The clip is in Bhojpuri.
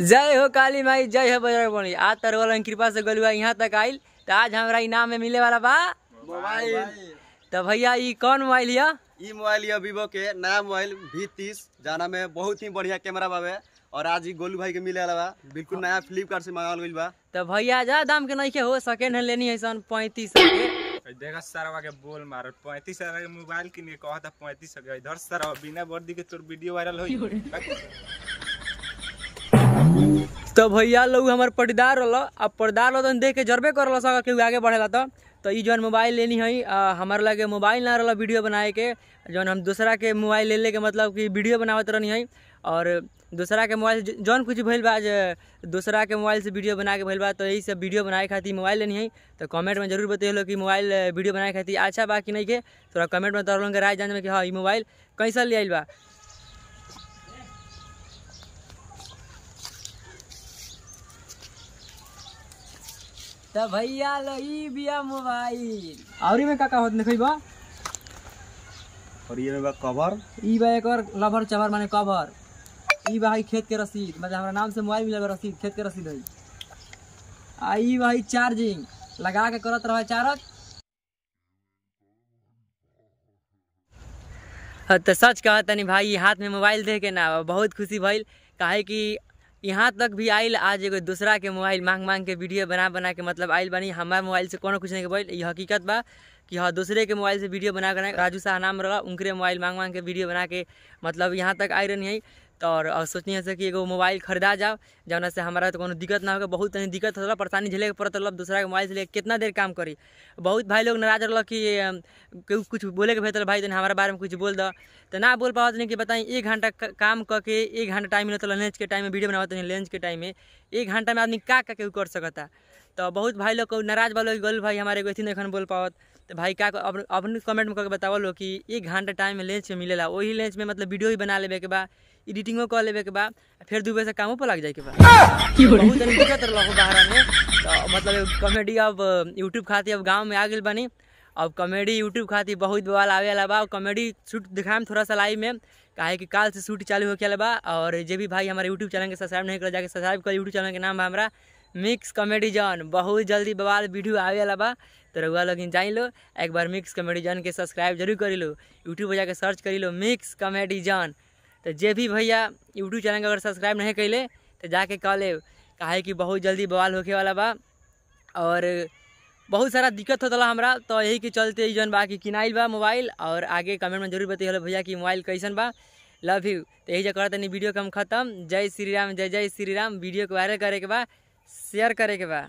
जय हो काली माई, जय हो बजरंगबली। आज तरवलन कृपा से गलुआ यहाँ तक आइल तो आज हमारा इनाम में मिले वाला बा मोबाइल। तो भैया ये कौन मोबाइल है? ई मोबाइल है वीवो के नया मोबाइल V30 जाना में बहुत ही बढ़िया कैमरा बावे और आज ही गोलू भाई के मिले वाला बा। बिल्कुल नया फ्लिपकार्ट से मंगावल गइल बा। तो भैया जा दाम के नहीं के हो सेकेंड हैंड लेनी है सन 35 के। देखा सरवा के बोल मार 35,000 के मोबाइल किने कहता 35 के इधर सरवा बिना वर्दी के तोर वीडियो वायरल होई। तो भैया लोग हमारे पटीदार रहा अब पटीदार लोग देख के जरबे कर सका कि आगे बढ़ेला तो ये जौन मोबाइल लेनी है हमारे लगे मोबाइल ना रहा वीडियो बनाए के जौन हम दूसरा के मोबाइल ले के मतलब कि वीडियो बनावत रहनी है और दूसरा के मोबाइल जौन कुछ भइल बा दूसरा के मोबाइल से वीडियो बना के भइल बा तो यही सब वीडियो बनाए खातिर मोबाइल लेनी है। तो कमेंट में जरूर बताइए कि मोबाइल वीडियो बनाए खातिर अच्छा बा कि नहीं के थोड़ा कमेंट में तोर लोगों के राय जाने में कि हाँ ये मोबाइल कैसा ले आइल बा। तो भैया लो ई बिया मोबाइल और में का होत देखई बा और ये बा कवर, ई बा एक और लवर चवर माने कवर, ई बा ही खेत के रसीद मतलब हमारा नाम से मोबाइल मिले रसीद खेत के रसीद है। आ ई भाई चार्जिंग लगा के करत रहे चार्ज। तो सच कहत नहीं भाई हाथ में मोबाइल देख के ना बहुत खुशी भइल काहे कि यहाँ तक भी आइल आज एगो दूसरा के मोबाइल मांग मांग के वीडियो बना के मतलब आइल बनी हमारे मोबाइल से कोनो कुछ नहीं के बोल। ये हकीकत बा कि हाँ दूसरे के मोबाइल से वीडियो बना राजू शाह नाम रहा उनके मोबाइल मांग के वीडियो बना के मतलब यहाँ तक आई रही है। तो और सोचनी है कि एगो मोबाइल खरीदा जाओ जौन से हमारा तो कोनो दिक्कत ना होगा। बहुत दिक्कत होला परेशानी झेले के पड़त रहा दूसरा के मोबाइल से लेकर कितना देर काम करी। बहुत भाई लोग नाराज रहा कि कुछ बोले के भेजल भाई तो हमारे बारे में कुछ बोल दो तो ना बोल पावत नहीं कि बताई 1 घंटा काम करके 1 घंटा टाइम मिलता लंच के टाइम में वीडियो बनावत नहीं लंच के टाइम में 1 घंटा में आदमी का कर सकता। तो बहुत भाई लोग को नाराज वालों गोल भाई हमारे को नहीं बोल पावत तो भाई का अपने कमेंट में करके बताओ लो कि 1 घंटा टाइम में लंच में मिलेला वही लंच में मतलब वीडियो ही बना लेवे के बाद एडिटिंगो कर लेवे के बाद फिर 2 बजे से कामों पर लग जाए के बाद बहुत दिक्कत रहा बाहर में। तो मतलब कॉमेडी अब यूट्यूब खाती अब गाँव में आ गई बनी अब कॉमेडी यूट्यूब खाती बहुत बवाल आवे वाला बा। कॉमेडी शूट दिखाएं थोड़ा सा लाइव में काहे कि काल से शूट चालू होके बा। और जे भी भाई हमारे यूट्यूब चैनल के सब्सक्राइब नहीं कर जाके सब्सक्राइब कर। यूट्यूब चैनल के नाम है हमारा मिक्स कॉमेडी जॉन। बहुत जल्दी बवाल वीडियो आवे वाला बा तो रउआ लोग जान लो एक बार मिक्स कॉमेडी जॉन के सब्सक्राइब जरूर करी लो। यूट्यूब पर जाके सर्च करी लो मिक्स कॉमेडी जॉन। तो जे भी भैया यूट्यूब चैनल के अगर सब्सक्राइब नहीं कैले तो जाके कह ले काहे कि बहुत जल्दी बवाल होके वाला बा और बहुत सारा दिक्कत होता हमरा। तो यही के चलते जौन बा कि किनाइल बा मोबाइल और आगे कमेंट में जरूर बताइए भैया कि मोबाइल कैसन बा। Love you. तो यही जगह तनी वीडियो कम खत्म। जय श्री राम, जय जय श्री राम। वीडियो को वायरल करे के बा शेयर करे के बा।